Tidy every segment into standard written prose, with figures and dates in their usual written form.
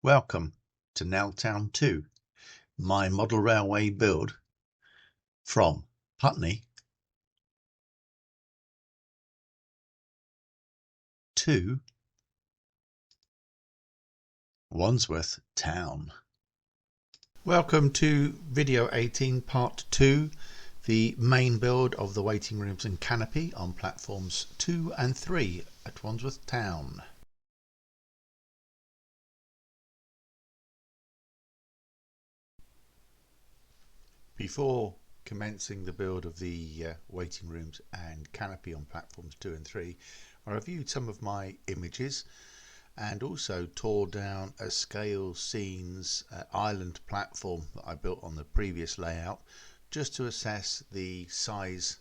Welcome to Nell Town 2, my model railway build from Putney to Wandsworth Town. Welcome to video 18 part 2, the main build of the waiting rooms and canopy on platforms 2 and 3 at Wandsworth Town. Before commencing the build of the waiting rooms and canopy on platforms 2 and 3, I reviewed some of my images and also tore down a scale scenes island platform that I built on the previous layout, just to assess the size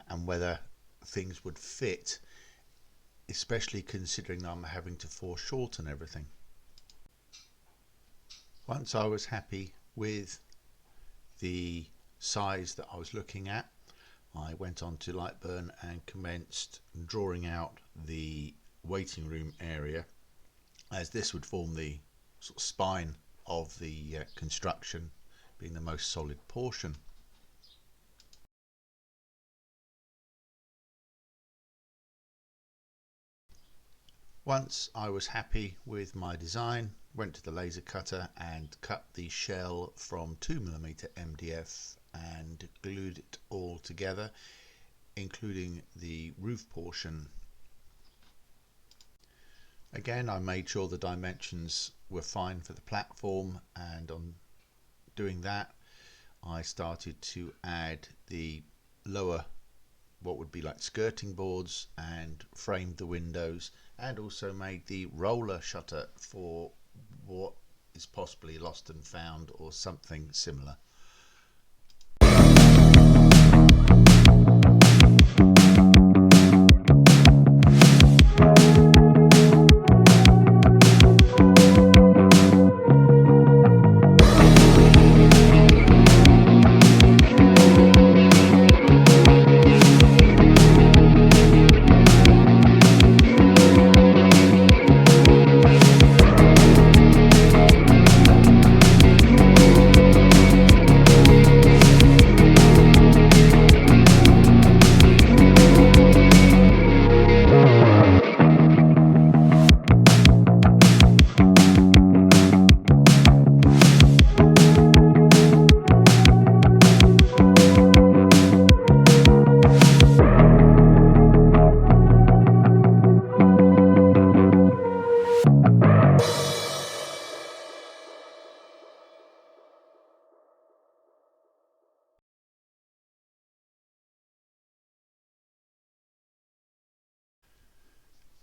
and whether things would fit, especially considering I'm having to foreshorten everything. Once I was happy with the size that I was looking at, I went on to Lightburn and commenced drawing out the waiting room area, as this would form the sort of spine of the construction, being the most solid portion. Once I was happy with my design, went to the laser cutter and cut the shell from 2mm MDF and glued it all together, including the roof portion. Again, I made sure the dimensions were fine for the platform, and on doing that I started to add the lower, what would be like skirting boards, and framed the windows, and also made the roller shutter for what is possibly lost and found or something similar.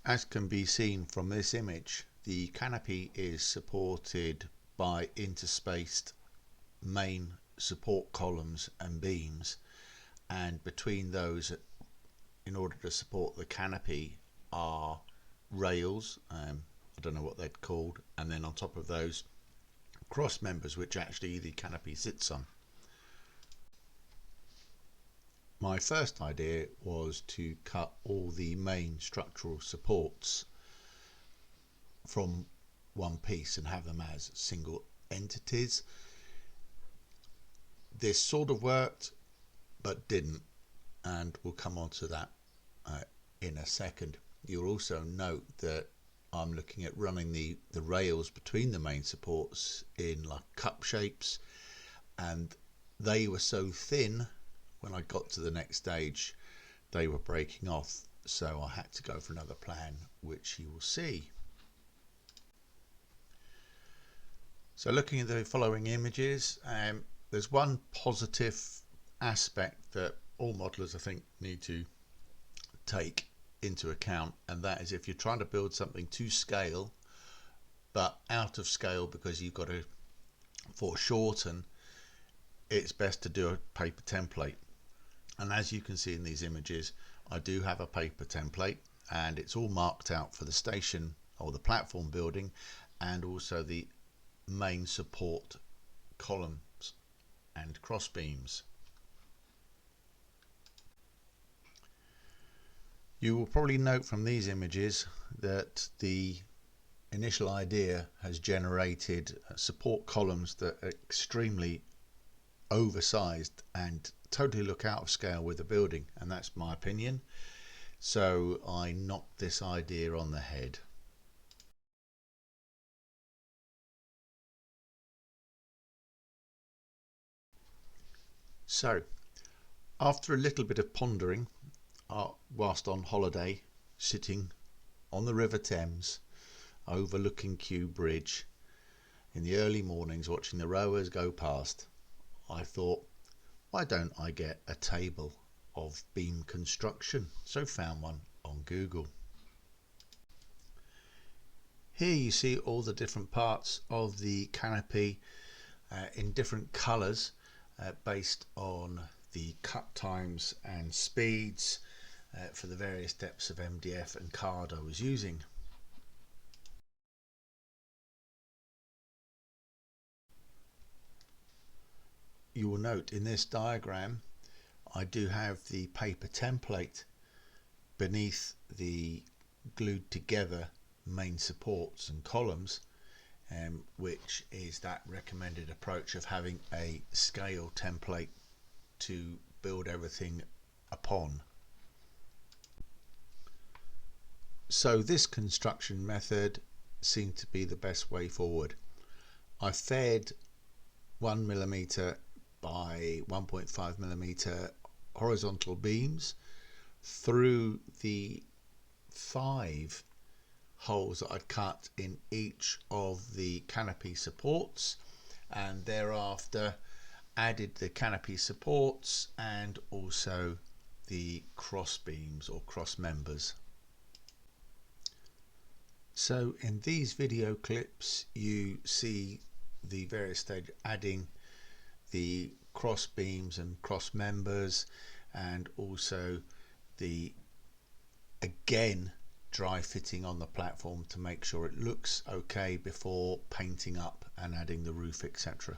As can be seen from this image, the canopy is supported by interspaced main support columns and beams, and between those, in order to support the canopy, are rails, I don't know what they're called, and then on top of those, cross members which actually the canopy sits on. My first idea was to cut all the main structural supports from one piece and have them as single entities. This sort of worked but didn't, and we'll come on to that in a second. You'll also note that I'm looking at running the rails between the main supports in like cup shapes, and they were so thin when I got to the next stage they were breaking off, so I had to go for another plan, which you will see. So looking at the following images, there's one positive aspect that all modelers I think need to take into account, and that is if you're trying to build something to scale but out of scale because you've got to foreshorten, it's best to do a paper template. And as you can see in these images, I do have a paper template, and it's all marked out for the station or the platform building, and also the main support columns and cross beams. You will probably note from these images that initial idea has generated support columns that are extremely oversized and totally look out of scale with the building, and that's my opinion. So I knocked this idea on the head. So after a little bit of pondering whilst on holiday, sitting on the River Thames overlooking Kew Bridge in the early mornings watching the rowers go past, I thought, why don't I get a table of beam construction? So found one on Google. Here you see all the different parts of the canopy in different colours based on the cut times and speeds for the various depths of MDF and card I was using. You will note in this diagram I do have the paper template beneath the glued together main supports and columns, which is that recommended approach of having a scale template to build everything upon. So this construction method seemed to be the best way forward. I fed 1mm by 1.5mm horizontal beams through the 5 holes that I'd cut in each of the canopy supports, and thereafter added the canopy supports and also the cross beams or cross members. So in these video clips you see the various stages, adding the cross beams and cross members, and also the again dry fitting on the platform to make sure it looks okay before painting up and adding the roof, etc.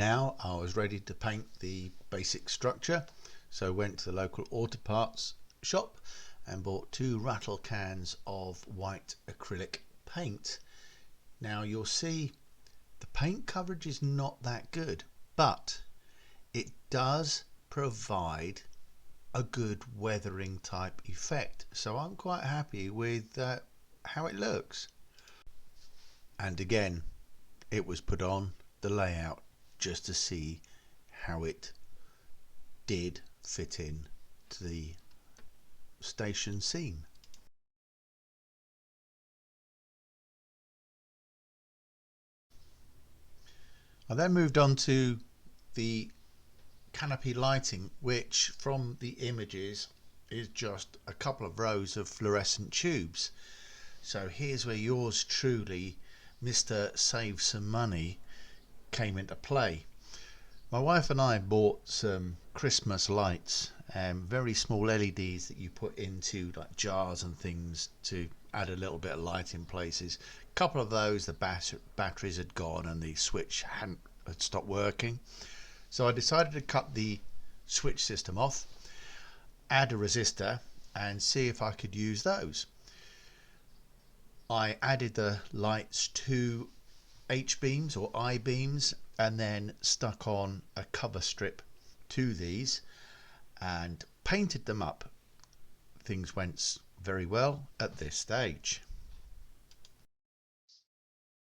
Now I was ready to paint the basic structure, so went to the local auto parts shop and bought 2 rattle cans of white acrylic paint. Now you'll see the paint coverage is not that good, but it does provide a good weathering type effect, so I'm quite happy with how it looks. And again, it was put on the layout just to see how it did fit in to the station scene. I then moved on to the canopy lighting, which from the images is just a couple of rows of fluorescent tubes. So here's where yours truly, Mr. Save Some Money, came into play. My wife and I bought some Christmas lights, very small LEDs that you put into like jars and things to add a little bit of light in places. A couple of those, the batteries had gone and the switch had stopped working. So I decided to cut the switch system off, add a resistor and see if I could use those. I added the lights to H-beams or I-beams and then stuck on a cover strip to these and painted them up. Things went very well at this stage.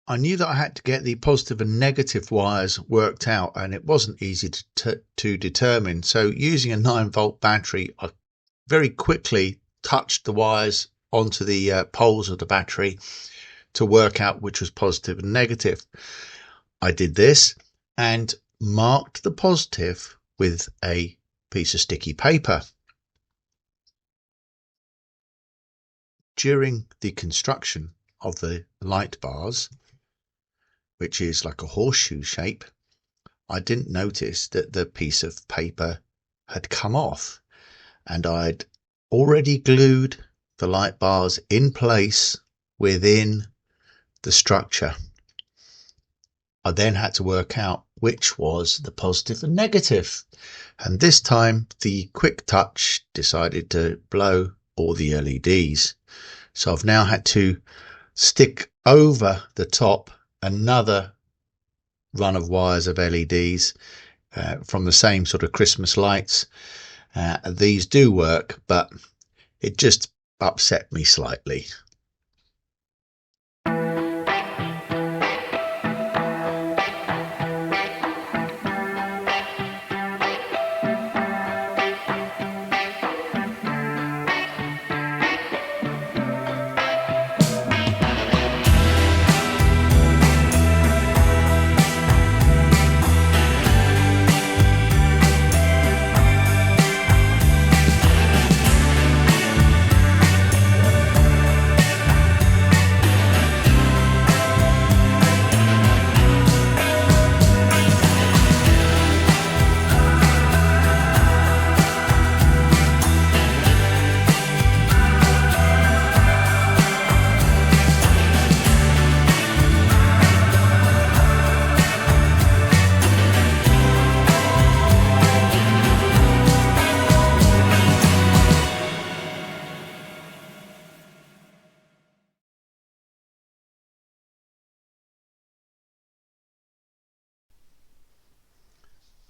I knew that I had to get the positive and negative wires worked out, and it wasn't easy to determine. So using a 9-volt battery, I very quickly touched the wires onto the poles of the battery to work out which was positive and negative. I did this and marked the positive with a piece of sticky paper. During the construction of the light bars, which is like a horseshoe shape, I didn't notice that the piece of paper had come off, and I'd already glued the light bars in place within the structure. I then had to work out which was the positive and negative, and this time the quick touch decided to blow all the LEDs. So I've now had to stick over the top another run of wires of LEDs from the same sort of Christmas lights. These do work, but it just upset me slightly.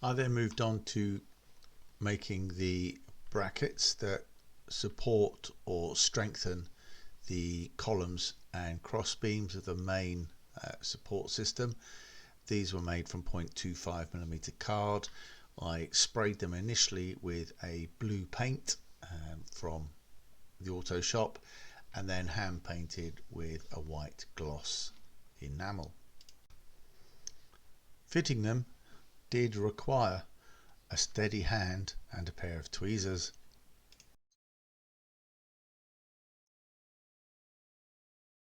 I then moved on to making the brackets that support or strengthen the columns and cross beams of the main support system. These were made from 0.25mm card. I sprayed them initially with a blue paint from the auto shop and then hand painted with a white gloss enamel. Fitting them did require a steady hand and a pair of tweezers.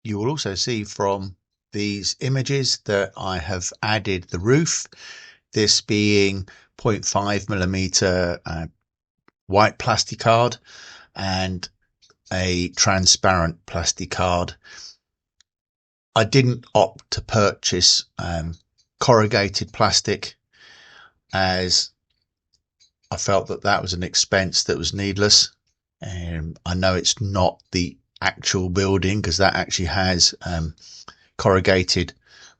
You will also see from these images that I have added the roof, this being 0.5mm white plastic card and a transparent plastic card. I didn't opt to purchase corrugated plastic as I felt that that was an expense that was needless. I know it's not the actual building because that actually has corrugated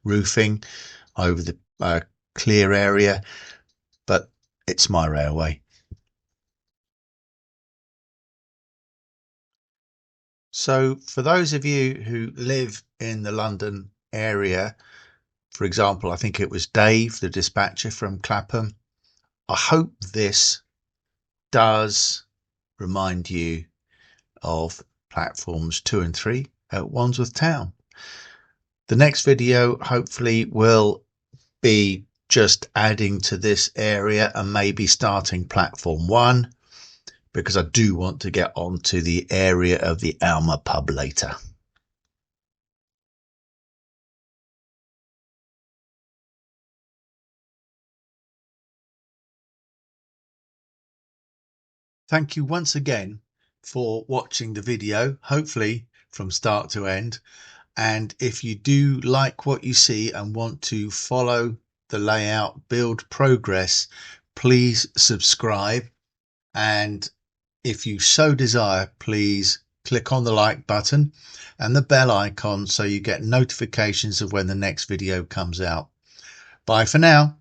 roofing over the clear area, but it's my railway. So for those of you who live in the London area, for example, I think it was Dave, the dispatcher from Clapham, I hope this does remind you of platforms 2 and 3 at Wandsworth Town. The next video hopefully will be just adding to this area and maybe starting platform 1, because I do want to get on to the area of the Alma pub later. Thank you once again for watching the video, hopefully from start to end. And if you do like what you see and want to follow the layout build progress, please subscribe. And if you so desire, please click on the like button and the bell icon so you get notifications of when the next video comes out. Bye for now.